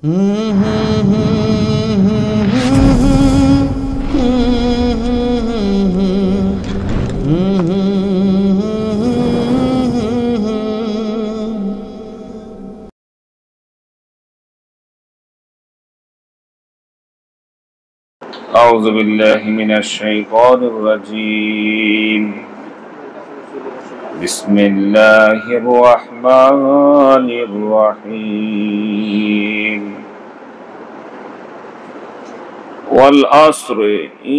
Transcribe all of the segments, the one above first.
أعوذ بالله من الشيطان الرجيم بسم الله الرحمن الرحيم والعصر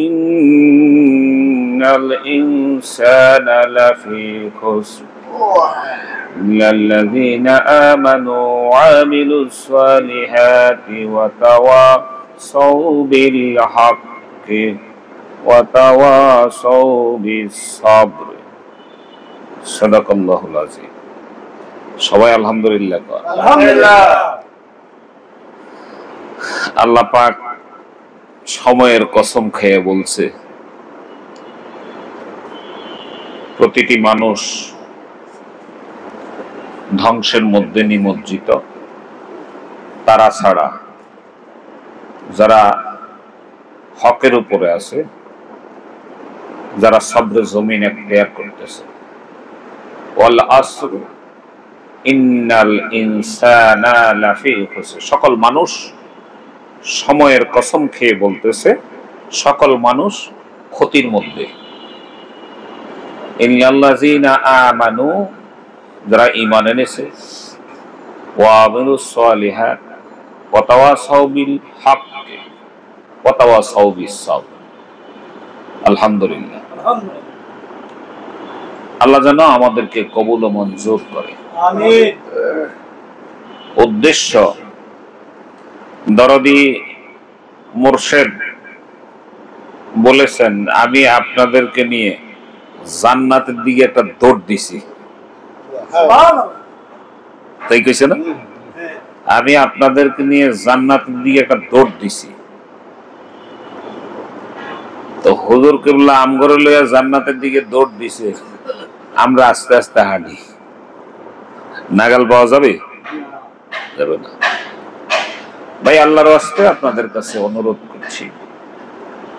إن الإنسان لفي خسر إلا الذين آمنوا وعملوا الصالحات وتواصوا بالحق وتواصوا بالصبر صدق الله العظيم সবাই আলহামদুলিল্লাহ আলহামদুলিল্লাহ। আল্লাহ পাক সময়ের কসম খেয়ে বলছে, প্রতিটি মানুষ ধ্বংসের মধ্যে নিমজ্জিত, তারা ছাড়া যারা হকের উপরে আছে, যারা সবরে জমিন এখতিয়ার করতেছে। ওয়াল আসর ইন্নাল ইনসানা লাফি খুসর, সকল মানুষ, সময়ের কসম খেয়ে বলতেছে সকল মানুষ ক্ষতির মধ্যে। ইল্লাল্লাযিনা আমানু, যারা ঈমান এনেছে, ওয়া আমিলুস সালিহাত ওয়া তাওয়াসাউ বিল হক ওয়া তাওয়াসাউ বিস সাবর। আলহামদুলিল্লাহ। আল্লাহ যেন আমাদেরকে কবুল ও মঞ্জুর করে, আমিন। উদ্দেশ্য, দরদি মুর্শেদ বলেছেন, আমি আপনাদেরকে নিয়ে জান্নাতের দিকে একটা দৌড় দিছি, তাই কইছে না? আমি আপনাদেরকে নিয়ে জান্নাতের দিকে একটা দৌড় দিছি। তো হুজুর কিবলা আমগরে লইয়া জান্নাতের দিকে দৌড় দিছে, আমরা আস্তে আস্তে হাঁটি, নাগাল পাওয়া যাবে? যাবে না। ভাই, আল্লাহর ওয়াস্তে আপনাদের কাছে অনুরোধ করছি,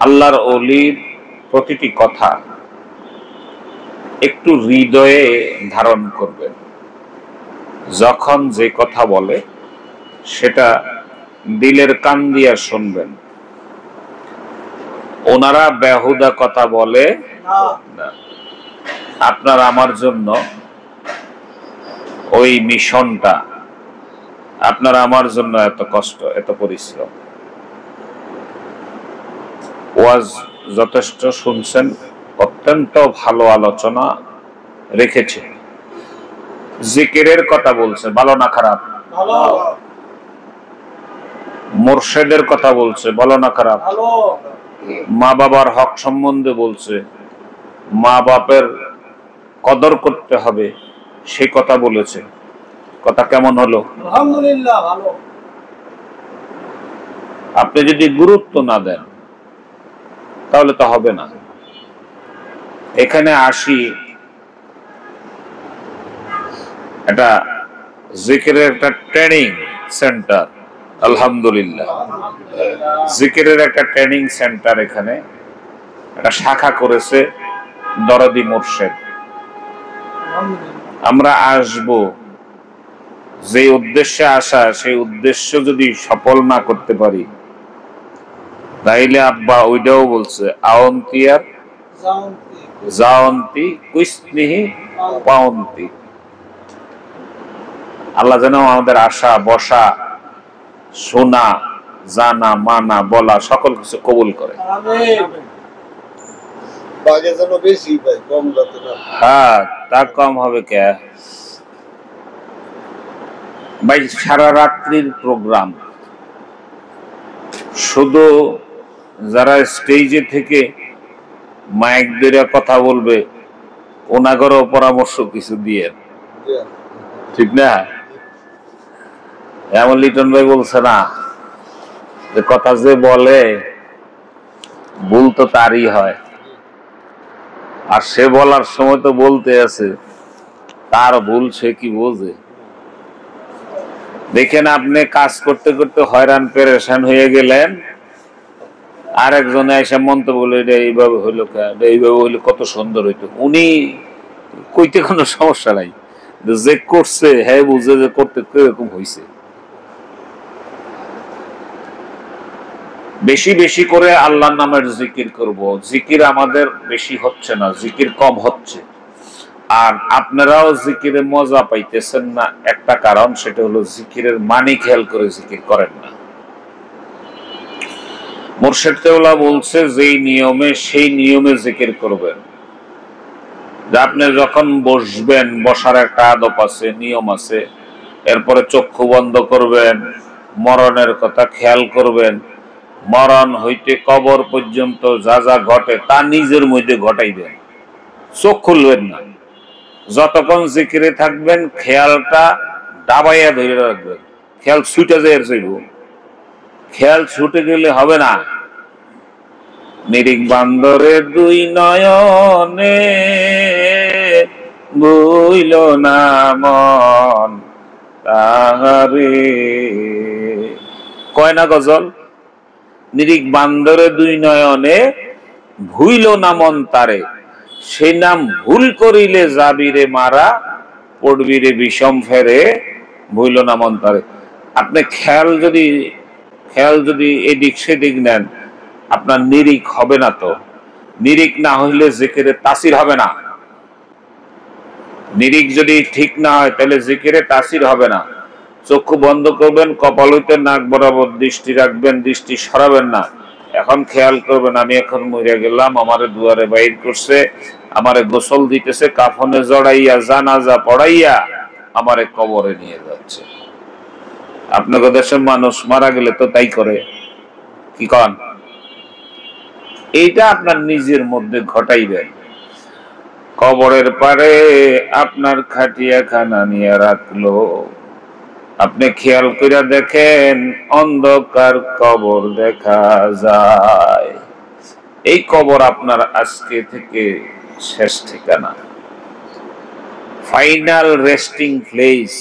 আল্লাহর ওলির প্রতিটি কথা একটু হৃদয়ে ধারণ করবেন। যখন যে কথা বলে সেটা দিলের কান দিয়া শুনবেন। ওনারা বেহুদা কথা বলে না। আপনার আমার জন্য ওই মিশনটা, আপনার আমার জন্য এত কষ্ট, এত পরিশ্রম। ওয়াজ যথেষ্ট শুনছেন, অত্যন্ত ভালো আলোচনা রেখেছে। জিকিরের কথা বলছে, ভালো না খারাপ? মুর্শিদের কথা বলছে, ভালো না খারাপ? মা বাবার হক সম্বন্ধে বলছে, মা বাপের কদর করতে হবে সে কথা বলেছে। কথা কেমন হলো? আলহামদুলিল্লাহ, ভালো। আপনি যদি গুরুত্ব না দেন তাহলে তো হবে না। এখানে আসি, এটা জিকিরের একটা ট্রেনিং সেন্টার। আলহামদুলিল্লাহ, জিকিরের একটা ট্রেনিং সেন্টার এখানে একটা শাখা করেছে দরদি মুর্শেদ। আমরা আসব, যে উদ্দেশ্যে আসা, সেই উদ্দেশ্য যদি সফল না করতে পারি তাইলে আব্বা ওইটাও বলছে, আওন্তিয়ার জাওন্তি কুইসনিহি পাওন্তি। আল্লাহ যেন আমাদের আসা, বসা, শোনা, জানা, মানা, বলা সকল কিছু কবুল করে। হ্যাঁ, তা কম হবে কে ভাই? সারা রাত্রির প্রোগ্রাম, শুধু যারা স্টেজে থেকে মাইক ধরে কথা বলবে ওনাগরও পরামর্শ কিছু দিয়ে, ঠিক না? এমন লিটন ভাই বলছে না, যে কথা যে বলে ভুল তো তারই হয়, আর সে বলার সময় তো বলতে আছে, তার ভুল সে কি বোঝে? দেখেন আপনি কাজ করতে করতে হয়রান পেরেশান হয়ে গেলেন, আরেকজনে এসে মন্তব্য বলে এটা এইভাবে হইলো, এইভাবে হইলে কত সুন্দর হইতো। উনি কইতে কোনো সমস্যা নাই, যে করছে হ্যাঁ বুঝে যে করতে কিরকম হয়েছে। বেশি বেশি করে আল্লাহর নামের জিকির করব। জিকির আমাদের বেশি হচ্ছে না, জিকির কম হচ্ছে। আর আপনারাও জিকিরে মজা পাইতেছেন না, একটা কারণ, সেটা হলো জিকিরের মানি খেয়াল করে জিকির করেন না। মুর্শিদ কেবলা বলছে যেই নিয়মে সেই নিয়মে জিকির করবেন। যে আপনি যখন বসবেন, বসার একটা আদব আছে, নিয়ম আছে। এরপরে চক্ষু বন্ধ করবেন, মরণের কথা খেয়াল করবেন। মরণ হইতে কবর পর্যন্ত যা যা ঘটে তা নিজের মধ্যে ঘটাইবেন, চোখ খুলবেন না। যতক্ষণ জিকিরে থাকবেন খেয়ালটা দাবাইয়া ধরে রাখবেন। খেয়াল ছুটে যায় যাইব, খেয়াল ছুটে গেলে হবে না। নিরিখ বান্দরে দুই নয়নে বুইল না মন তাহারে, কয় না গজল? নিরিখ বান্দরে দুই নয়নে ভুইল না মন তারে, সেই নাম ভুল করিলে যাবিরে মারা, পড়বিরে বিষম ফেরে, ভুইল না মন তারে। আপনি খেয়াল যদি এদিক সেদিক নেন, আপনার নিরিখ হবে না। তো নিরিখ না হইলে জিকিরে তাসির হবে না। নিরিখ যদি ঠিক না হয় তাহলে জিকিরে তাসির হবে না। চক্ষু বন্ধ করবেন, কপাল হইতে নাক বরাবর দৃষ্টি রাখবেন, দৃষ্টি সরাবেন না। এখন খেয়াল করবেন আমি এখন মরে গেলাম, আমারে দুয়ারে বাইর করছে, আমারে গোসল দিতেছে, কাফনে জড়াইয়া জানাজা পড়াইয়া আমারে কবরে নিয়ে যাচ্ছে। আপনাদের দেশের মানুষ মারা গেলে তো তাই করে, কি কন? এইটা আপনার নিজের মধ্যে ঘটাইবেন। কবরের পারে আপনার খাটিয়া খানা নিয়ে রাখলো, আপনি খেয়াল করে দেখেন অন্ধকার কবর দেখা যায়। এই কবর আপনার আজকে থেকে শেষ ঠিকানা, ফাইনাল রেস্টিং প্লেস।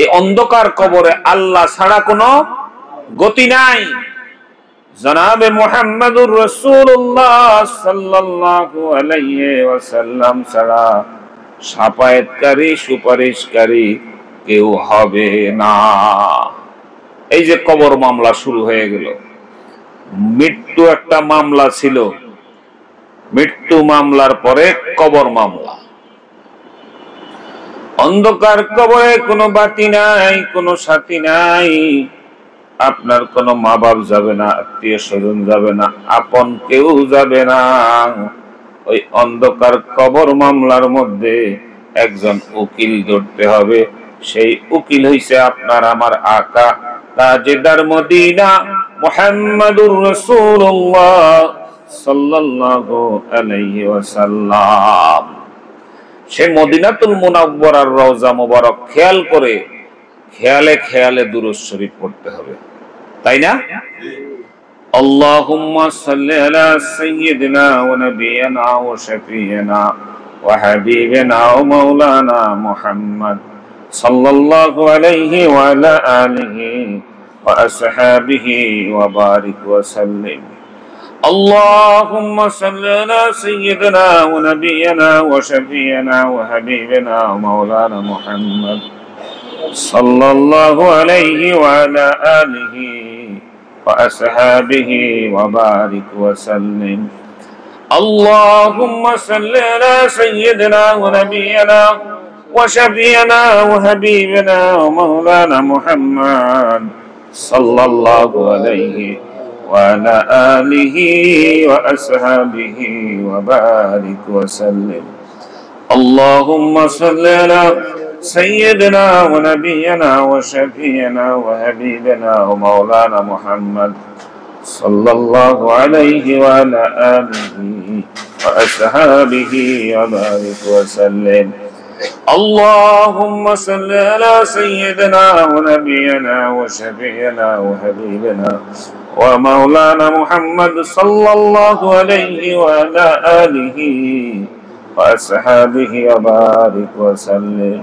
এই অন্ধকার কবরে আল্লাহ ছাড়া কোনো গতি নাই। জনাবে মুহাম্মদুর রাসূলুল্লাহ সাল্লাল্লাহু আলাইহি ওয়াসাল্লাম ছাড়া শাফায়াতকারী, সুপারিশকারী কেউ হবে না। এই যে কবর মামলা শুরু হয়ে গেল, মৃত্যু একটা মামলা ছিল, মৃত্যু মামলার পরে কবর মামলা। অন্ধকার কবরে কোনো বাতি নাই, কোনো সাথী নাই, আপনার কোনো মা বাপ যাবে না, আত্মীয় স্বজন যাবে না, আপন কেউ যাবে না। ওই অন্ধকার কবর মামলার মধ্যে একজন উকিল ধরতে হবে। সেই উকিল হইছে আপনার আমার আকা তাজেদার মদিনা মুহাম্মাদুর রাসূলুল্লাহ সাল্লাল্লাহু আলাইহি ওয়াসাল্লাম। সে মদিনাতুল মুনাওয়ারার রওজা মুবারক খেয়াল করে খেয়ালে খেয়ালে দুরূদ শরীফ পড়তে হবে, তাই না? আল্লাহুম্মা সাল্লি আলা সাইয়্যিদিনা ওয়া নাবিয়িনা ওয়া শাফিয়িনা ওয়া হাবিবিনা ওয়া মাওলানা মুহাম্মদ সাল্লাল্লাহু আলাইহি ওয়া আলা আলিহি ওয়া আসহাবিহি ওয়া বারিক ওয়া সাল্লিম। اللهم صل على سيدنا ونبينا وشفيعنا وحبيبنا ومولانا محمد صلى الله عليه وعلى آله وأصحابه وبارك وسلم. اللهم صل على سيدنا ونبينا وشفيعنا وحبيبنا ومولانا محمد صلى الله عليه وعلى آله وأصحابه وبارك وسلم. اللهم صل على سيدنا ونبينا وشفيعنا وحبيبنا ومولانا محمد صلى الله عليه وعلى آله وأصحابه وبارك وسلم. اللهم صل على سيدنا ونبينا وشفيعنا وحبيبنا ومولانا محمد صلى الله عليه وعلى آله وأصحابه وبارك وسلم.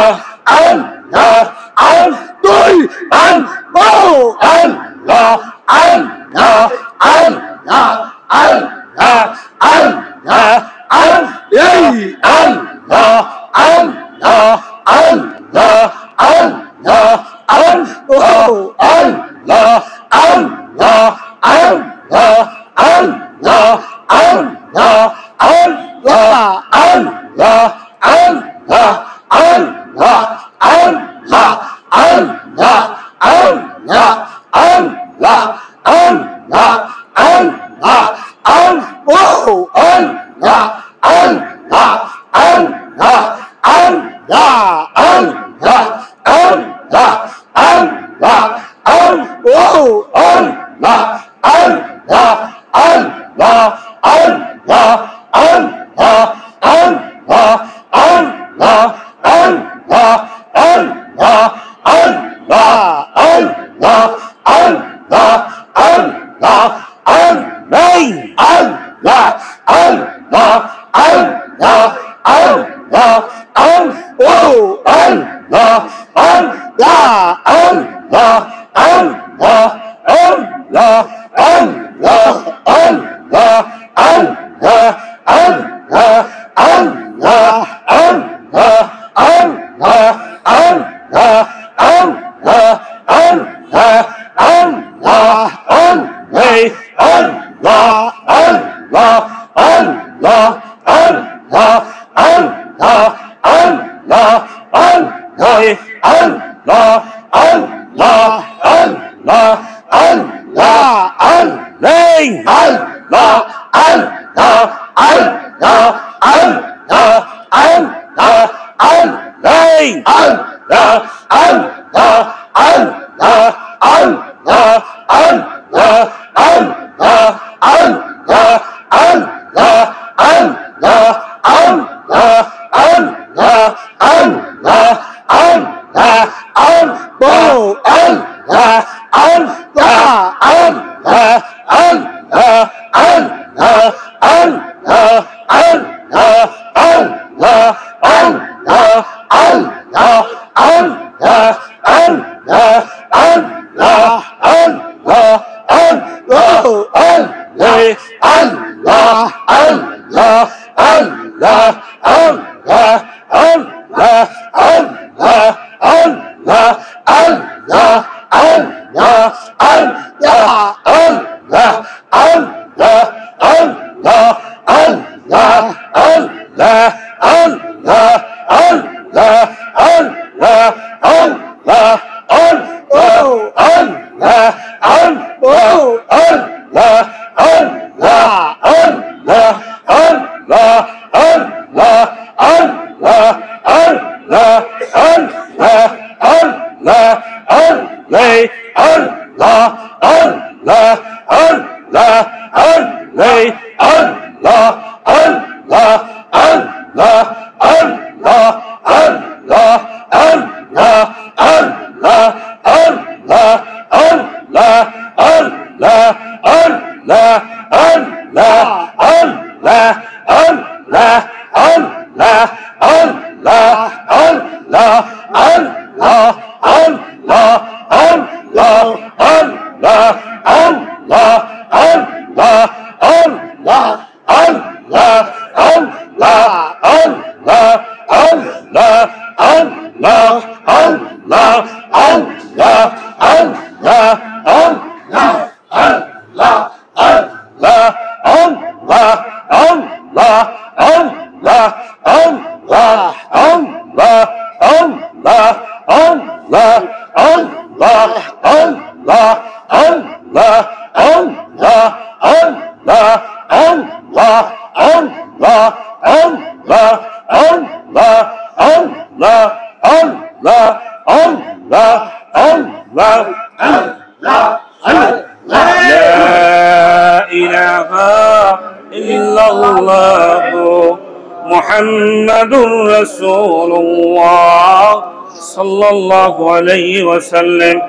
صلى الله عليه وسلم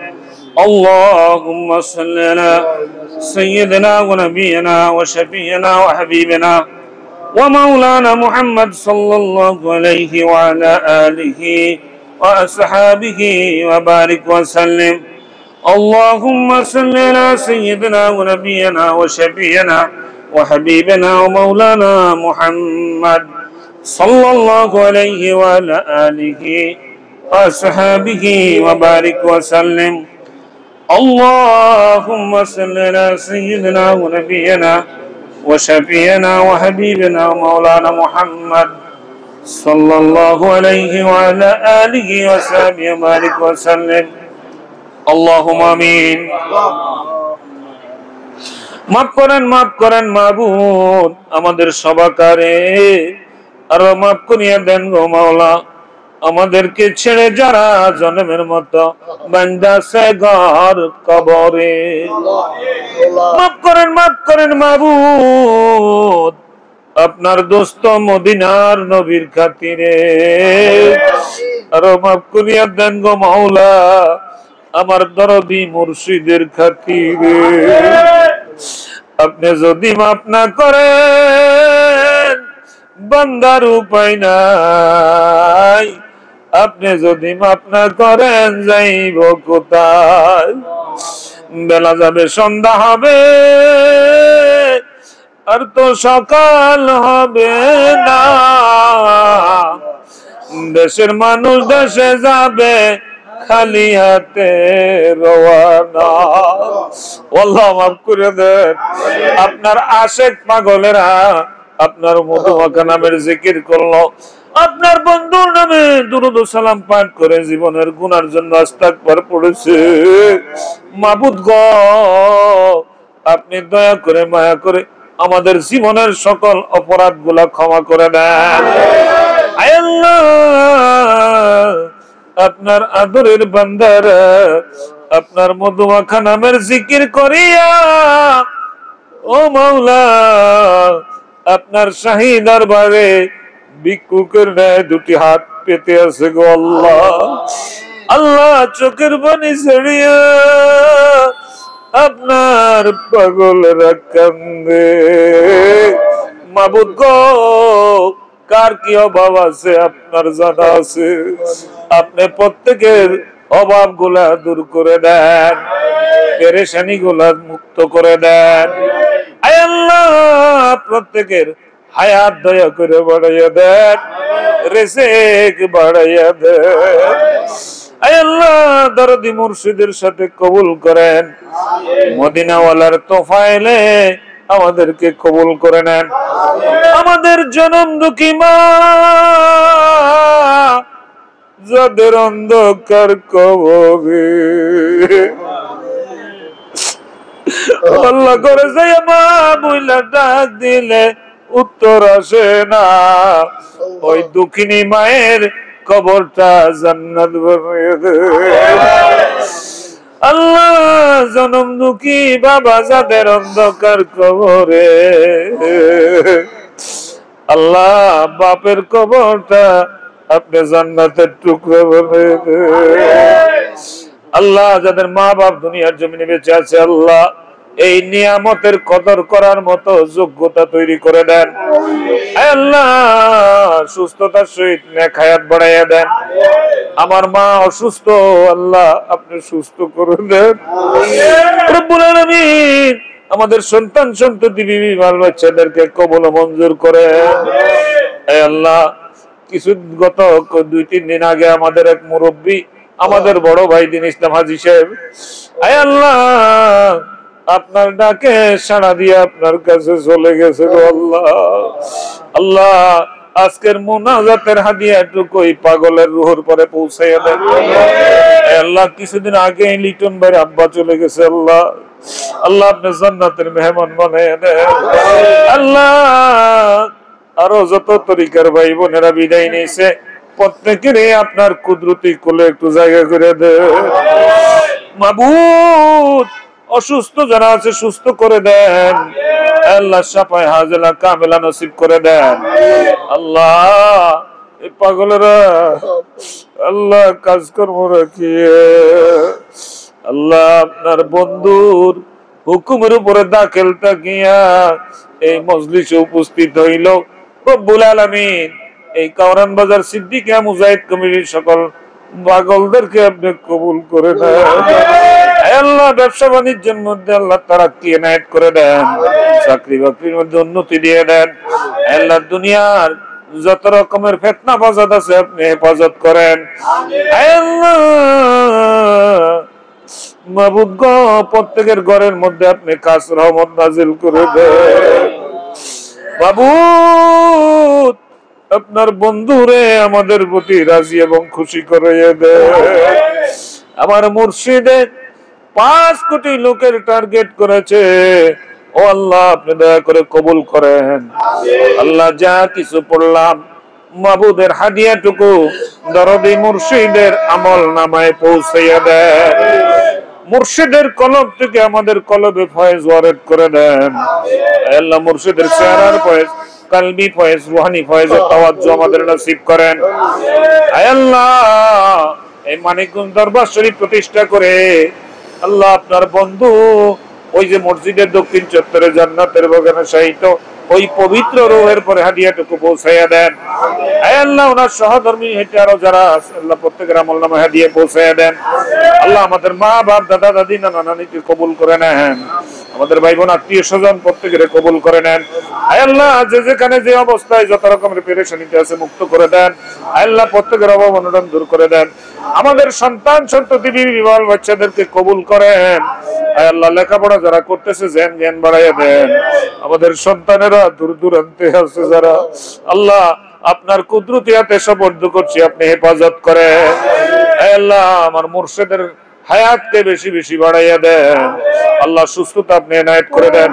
اللهم صل على سيدنا ونبينا وشفينا وحبيبنا ومولانا محمد صلى الله عليه وعلى آله وأصحابه وبارك وسلم. اللهم صل على سيدنا ونبينا وشفيعنا وحبيبنا ومولانا محمد صلى الله عليه وعلى آله وأصحابه وبارك وسلم. اللهم صل على سيدنا ونبينا وشفيعنا وحبيبنا ومولانا محمد صلى الله عليه وعلى آله وصحبه وبارك وسلم. اللهم آمين. মাফ করেন মাবুদ আমাদের সবাকারে, আর মাফ করিয়া দেন গো মাওলা আমাদেরকে ছেড়ে যারা জন্মের মতো বান্দাছে ঘর কবরে। মাফ করেন মাবুদ আপনার দোস্ত মদিনার নবীর খাতিরে, আর মাফ করিয়া দেন গো মাওলা আমার দরদি মুর্শিদের খাতিরে। আপনি যদি মাফ না করেন বান্দার উপায় নাই, আপনি যদি মাফ না করেন যাইব কোথায়? বেলা যাবে সন্ধ্যা হবে আর তো সকাল হবে না, দেশের মানুষ দেশে যাবে খালি হাতে রওয়ানা। আল্লাহ মাফ করে দেন। আপনার আশেক পাগলেরা আপনার মধুমাখা নামের জিকির করলো, আপনার বন্ধুর নামে দুরূদ ও সালাম পাঠ করে জীবনের গুনার জন্য ইস্তিগফার পড়েছে। মাবুদ গো আপনি দয়া করে মায়া করে আমাদের জীবনের সকল অপরাধগুলা ক্ষমা করে দেন। আয় আল্লাহ আপনার আদরের বান্দারা আপনার মধুমাখা নামের জিকির করিয়া ও মাওলা আপনার শাহী দরবারে ভিক্ষুকের ন্যায় দুটি হাত পেতে আছে গো আল্লাহ। আল্লাহ চোখের পানি ছেড়িয়া আপনার পাগলেরা কান্দে। মাবুদ গো কার কি অভাব আছে আপনার জানা আছে, আপনি প্রত্যেকের অভাব গুলা দূর করে দেন, পেরেশানি গুলা মুক্ত করে দেন। আয় আল্লাহ প্রত্যেকের হায়াত দয়া করে বাড়াইয়া দেন, রিজিক বাড়াইয়া দেন। আয় আল্লাহ দরদি মুর্শিদের সাথে কবুল করেন, মদিনাওয়ালার তোফায়েলে আমাদেরকে কবুল করে নেন। আমাদের জনম দুঃখী মা যাদের অন্ধকার কবরে আল্লাহ করে যায় মা বইলা ডাক দিলে উত্তর আসে না, ওই দুঃখিনী মায়ের কবরটা জান্নাত বানিয়ে দে। আল্লাহ জনম দুঃখী বাবা যাদের অন্ধকার কবরে, আল্লাহ বাপের কবরটা আপনি জান্নাতের টুকরো বানিয়ে দে। আল্লাহ যাদের মা বাপ দুনিয়ার জমিনে বেঁচে আছে আল্লাহ এই নিয়ামতের কদর করার মতো যোগ্যতা তৈরি করে দেন। আল্লাহ সুস্থতার সহিত নেক হায়াত বাড়াইয়া দেন। আমার মা অসুস্থ, আল্লাহ আপনি সুস্থ করে দেন। রব্বুল আলামিন আমাদের সন্তান সন্ততি বিবি বাল বাচ্চাদেরকে কবুল মঞ্জুর করে। আল্লাহ কিছু গত 2-3 দিন আগে আমাদের এক মুরব্বী আমাদের বড় ভাই দিন ইসলাম হাজী সাহেব আয় আল্লাহ আপনার ডাকে সাড়া দিয়ে আপনার কাছে চলে গেছে গো আল্লাহ। আল্লাহ আজকের মুনাজাতের হাদিয়াটুকু ওই পাগলের রুহের পরে পৌঁছাইয়া দেন আল্লাহ। কিছুদিন আগে লিটন ভাইয়ের আব্বা চলে গেছে আল্লাহ, আল্লাহ আপনি জান্নাতের মেহমান বানাইয়া দেন আল্লাহ। আরো যত তরিকার ভাই বোনেরা বিদায় নিয়েছে প্রত্যেকেরই আপনার কুদরতি কোলে একটু জায়গা করে দেন মাবুদ। অসুস্থ যারা আছে সুস্থ করে দেন আল্লাহ, শাফায়ে হাজেলা কামেলা নসিব করে দেন আল্লাহ। এই পাগলেরা আল্লাহ কাজকর্ম রাখিয়ে আল্লাহ আপনার বন্ধুর হুকুমের উপরে দাখিল থাকিয়া এই মজলিসে উপস্থিত হইল রব্বুল আলামিন। এই কাওরান বাজার সিদ্দিকিয়া মুজাহিদ কমিটির সকল পাগলদেরকে আপনি কবুল করে দেন। আল্লাহ ব্যবসা বাণিজ্যের মধ্যে আল্লাহ তারাক্কি এনায়েত করে দেন, চাকরি বাকরির মধ্যে উন্নতি দিয়ে দেন। আল্লাহ দুনিয়ার যত রকমের ফিতনা ফাসাদ আছে আপনি হেফাজত করেন। আল্লাহ মাবুদ গো, প্রত্যেকের ঘরের মধ্যে আপনি খাস রহমত নাজিল করে দেন। মাবুদ আপনার বন্ধুরে আমাদের প্রতি রাজি এবং খুশি করে দেন। আমার মুর্শিদে 5 কোটি লোকের টার্গেট করেছে, ও আল্লাহ আপনি দয়া করে কবুল করেন। আল্লাহ যা কিছু পড়লাম মাবুদের হাদিয়াটুকু দরদি মুর্শিদের আমল নামায় পৌঁছাইয়া দেন। মুর্শিদের কলব থেকে আমাদের কলবে ফয়েজ ওয়ারেদ করে দেন। আল্লাহ মুর্শিদের চেহারার ফয়েজ, কলবি ফয়েজ, রুহানি ফয়েজের তাওয়াজ্জু আমাদের নসিব করেন। আল্লাহ এই মানিকগঞ্জ দরবার শরীফ প্রতিষ্ঠা করে আল্লাহ আপনার বন্ধু ওই যে মসজিদের দক্ষিণ চত্বরে জান্নাতের বাগানে শায়িত ওই পবিত্র রূহের পরে হাদিয়াটুকু পৌঁছাইয়া দেন। আল্লাহ ওনার সহধর্মী হেঁটে আরো যারা আল্লাহ প্রত্যেকের আমল নামে হাদিয়া পৌঁছাইয়া দেন। আল্লাহ আমাদের মা বাপ দাদা দাদি নানা নানিকে কবুল করে নেন। আমাদের ভাই বোন আত্মীয় স্বজন প্রত্যেকের কবুল করে নেন। আল্লাহ যে যেখানে যে অবস্থায় যত রকমের পেরেশানিতে আছে মুক্ত করে দেন। আল্লাহ প্রত্যেকের অভাব অনটন দূর করে দেন। আমাদের সন্তান সন্ততি বিবাহ বাচ্চাদেরকে কবুল করেন। আল্লাহ লেখাপড়া যারা করতেছে জ্ঞান বাড়াইয়া দেন। আমাদের সন্তানেরা দূর দূরান্তে আছে যারা, আল্লাহ আপনার কুদরতি হাতে সুপর্দ করছি, আপনি হেফাজত করেন। আল্লাহ আমার মুর্শিদের হায়াতকে বেশি বেশি বাড়াইয়া দেন। আল্লাহ সুস্থতা আপনি এনায়েত করে দেন।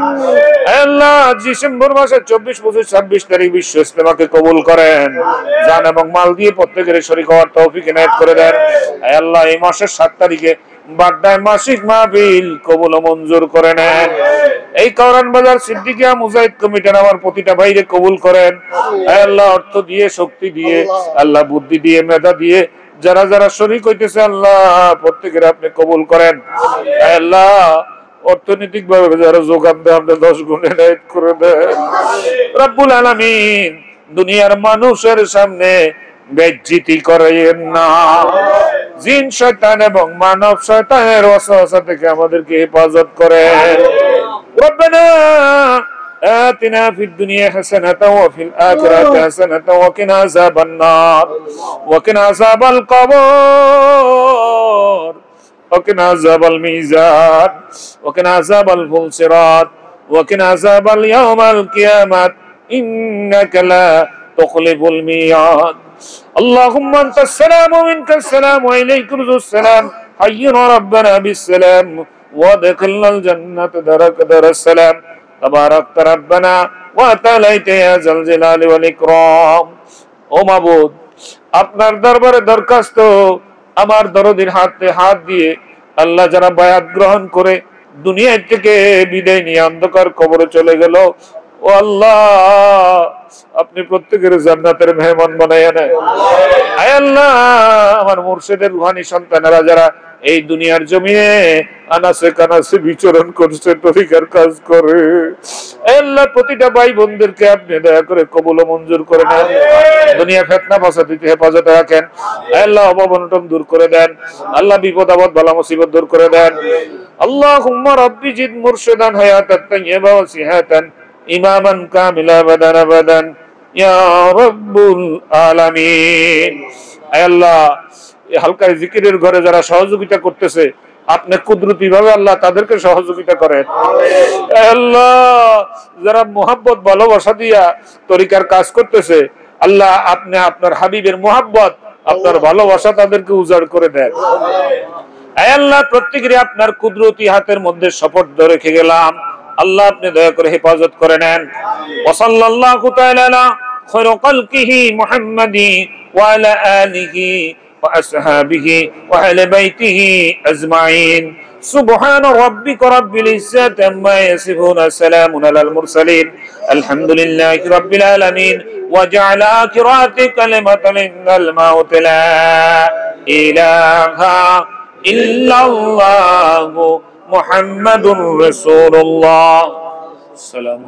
আল্লাহ ডিসেম্বর মাসের 24, 25, 26 তারিখ বিশ্ব ইজতেমাকে কবুল করেন। জান এবং মাল দিয়ে প্রত্যেকের শরীক হওয়ার তৌফিক এনায়েত করে দেন। আল্লাহ এই মাসের 7 তারিখে বাড্ডায় মাসিক মাহফিল কবুল ও মঞ্জুর করে নেন। এই কারণ বাজার সিদ্দিকিয়া মুজাহিদ কমিটির আমার প্রতিটা ভাইরে কবুল করেন। আল্লাহ অর্থ দিয়ে, শক্তি দিয়ে, আল্লাহ বুদ্ধি দিয়ে, মেধা দিয়ে যারা যারা শরীক হইতেছে আল্লাহ প্রত্যেকের আপনি কবুল করেন। আল্লাহ অর্থনৈতিক ভাবে যারা যোগান দেয় আপনি 10 গুণ এনায়েত করে দেন। রব্বুল আলামিন দুনিয়ার মানুষের সামনে বেজ্জিতি করেন না। জিন শয়তান এবং মানব শয়তানের ওয়াসওয়াসা থেকে আমাদেরকে হেফাজত করেন। রব্বানা آتنا في الدنيا حسنة وفي الآخرة حسنة وقنا عذاب النار وقنا عذاب القبر وقنا عذاب الميزان وقنا عذاب الفلسرات وقنا عذاب اليوم القيامة إنك لا تخلف الميعاد اللهم أنت السلام ومنك السلام وإليك يرجع السلام حينا ربنا بالسلام وادخلنا الجنة دارك دار السلام تبارك ربنا وتعاليت يا ذا الجلال والإكرام। ও মাবুদ আপনার দরবারে দরখাস্ত, আমার দরদির হাতে হাত দিয়ে আল্লাহ যারা বায়াত গ্রহণ করে দুনিয়া থেকে বিদায় নিয়ে অন্ধকার কবরে চলে গেল, ও আল্লাহ আপনি প্রত্যেকের জান্নাতের মেহমান বানাইয়া নেন। আয় আল্লাহ আমার মুর্শিদের রুহানি সন্তানেরা যারা এই দুনিয়ার জমিনে আনাসে কানাসে বিচরণ করছে, তরিকার কাজ করে, আল্লাহ প্রতিটা ভাই বোনদেরকে আপনি দয়া করে কবুল ও মঞ্জুর করে নেন। দুনিয়া ফিতনা ফাসাদ থেকে হেফাজতে রাখেন। আল্লাহ অভাব অনটন দূর করে দেন। আল্লাহ বিপদ আপদ বালা মুসিবত দূর করে দেন। আল্লাহুম্মা রাব্বি জিদ মুরশিদান হায়াতাত তাইয়্যিবা ওয়া সিহাতান ইমামান কামিলা বাদান আবাদান ইয়া রাব্বুল আলামিন। আল্লাহ হালকা জিকিরের ঘরে যারা সহযোগিতা করতেছে আপনি কুদরতি ভাবে আল্লাহ তাদেরকে সহযোগিতা করেন। আল্লাহ যারা মোহাব্বত ভালোবাসা দিয়া তরিকার কাজ করতেছে আল্লাহ আপনি আপনার হাবিবের মোহাব্বত আপনার ভালোবাসা তাদেরকে উজাড় করে দেন। আল্লাহ প্রত্যেকেরই আপনার কুদরতি হাতের মধ্যে শপথ রেখে গেলাম, আল্লাহ আপনি দয়া করে হেফাজত করে নেন। ওয়া সাল্লাল্লাহু তাআলা আলা খায়রি খালকিহি মুহাম্মাদি ওয়া আলা আলিহি وأصحابه وأهل بيته أجمعين سبحان ربك رب العزة عما يصفون سلام على المرسلين الحمد لله رب العالمين وجعل آخرات كلمة إن الموت لا إله إلا الله محمد رسول الله. السلام